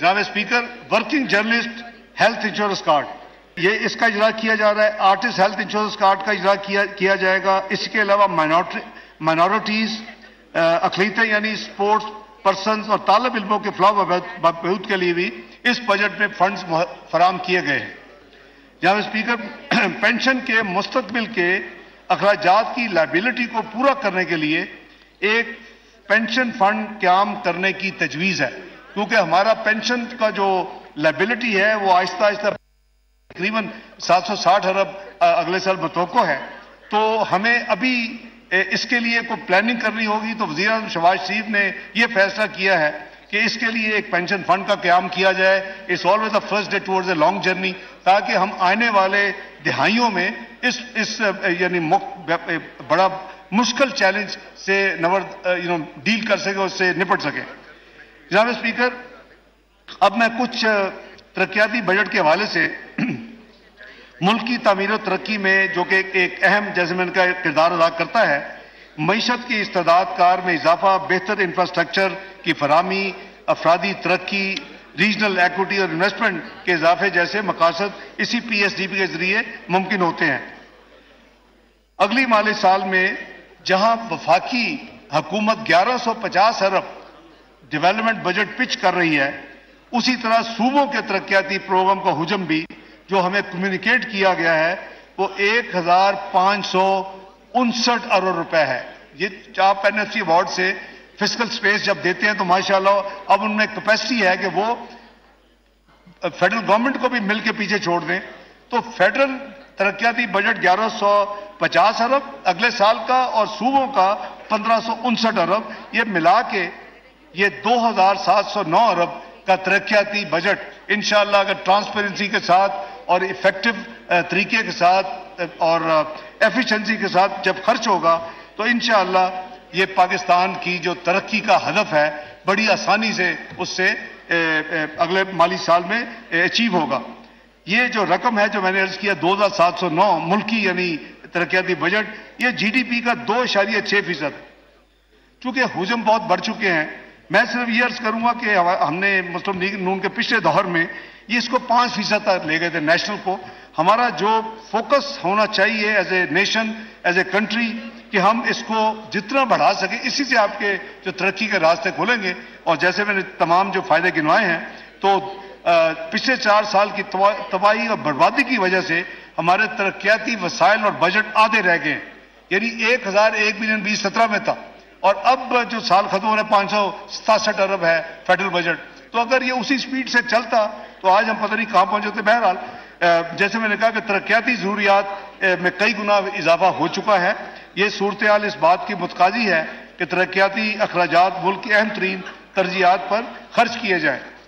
جناب speaker, working journalist health insurance card, یہ اس کا اجرا کیا جا رہا ہے۔ آرٹسٹ ہیلتھ انشورنس کارڈ کا اجرا کیا جائے گا۔ اس کے علاوہ مائنورٹیز، اقلیتیں یعنی سپورٹس پرسنز اور طالب علموں کے فلاح و بہبود کے لیے بھی اس بجٹ میں فنڈز فراہم کیے گئے ہیں۔ جناب اسپیکر، پینشن کے مستقبل کے اخراجات کی لائبلٹی کو پورا کرنے کے لیے ایک پینشن فنڈ قیام کرنے کی تجویز ہے، کیونکہ ہمارا پینشن کا جو لائبلٹی ہے وہ آہستہ آہستہ تقریباً 760 ارب اگلے سال متوقع ہے، تو ہمیں ابھی اس کے لیے کوئی پلاننگ کرنی ہوگی۔ تو وزیر اعظم شہباز شریف نے یہ فیصلہ کیا ہے کہ اس کے لیے ایک پینشن فنڈ کا قیام کیا جائے۔ It's always the first day towards a long journey, تاکہ ہم آنے والے دہائیوں میں اس یعنی بڑا مشکل چیلنج سے ڈیل کر سکیں، اس سے نپٹ سکیں۔ جناب اسپیکر، اب میں کچھ ترقیاتی بجٹ کے حوالے سے ملک کی تعمیر و ترقی میں جو کہ ایک اہم، جیسے میں نے کہا، کردار ادا کرتا ہے، معیشت کی استعداد کار میں اضافہ، بہتر انفراسٹرکچر کی فراہمی، افرادی ترقی، ریجنل ایکوٹی اور انویسٹمنٹ کے اضافے جیسے مقاصد اسی پی ایس ڈی پی کے ذریعے ممکن ہوتے ہیں۔ اگلی مالی سال میں جہاں وفاقی حکومت 1150 ارب ڈیولپمنٹ بجٹ پچ کر رہی ہے، اسی طرح صوبوں کے ترقیاتی پروگرام کا حجم بھی جو ہمیں کمیونیکیٹ کیا گیا ہے وہ 1559 ارب روپے ہے۔ یہ آپ این ایف سی ایوارڈ سے فسکل سپیس جب دیتے ہیں تو ماشاءاللہ اب ان میں کیپیسٹی ہے کہ وہ فیڈرل گورنمنٹ کو بھی مل کے پیچھے چھوڑ دیں۔ تو فیڈرل ترقیاتی بجٹ 1150 ارب اگلے سال کا اور صوبوں کا 1559 ارب، یہ ملا کے یہ 2709 ارب کا ترقیاتی بجٹ انشاءاللہ اگر ٹرانسپیرنسی کے ساتھ اور ایفیکٹو طریقے کے ساتھ اور ایفیشنسی کے ساتھ جب خرچ ہوگا تو انشاءاللہ یہ پاکستان کی جو ترقی کا ہدف ہے بڑی آسانی سے اس سے اگلے مالی سال میں اچیو ہوگا۔ یہ جو رقم ہے جو میں نے عرض کیا 2709 ملکی یعنی ترقیاتی بجٹ، یہ جی ڈی پی کا 2.6%۔ چونکہ حجم بہت بڑھ چکے ہیں، میں صرف یہ عرض کروں گا کہ ہم نے مسلم لیگ نون کے پچھلے دور میں یہ اس کو 5% تک لے گئے تھے نیشنل کو۔ ہمارا جو فوکس ہونا چاہیے as a nation, as a country, کہ ہم اس کو جتنا بڑھا سکیں، اسی سے آپ کے جو ترقی کے راستے کھولیں گے۔ اور جیسے میں نے تمام جو فائدے گنوائے ہیں، تو پچھلے 4 سال کی تباہی اور بربادی کی وجہ سے ہمارے ترقیاتی وسائل اور بجٹ آدھے رہ گئے ہیں، یعنی 1001 بلین 2017 میں تھا اور اب جو سال ختم ہو رہا ہے 567 ارب ہے فیڈرل بجٹ۔ تو اگر یہ اسی سپیڈ سے چلتا تو آج ہم پتہ نہیں کہاں پہنچ جاتے۔ بہرحال جیسے میں نے کہا کہ ترقیاتی ضروریات میں کئی گنا اضافہ ہو چکا ہے۔ یہ صورتحال اس بات کی متقاضی ہے کہ ترقیاتی اخراجات ملک کی اہم ترین ترجیحات پر خرچ کیے جائیں۔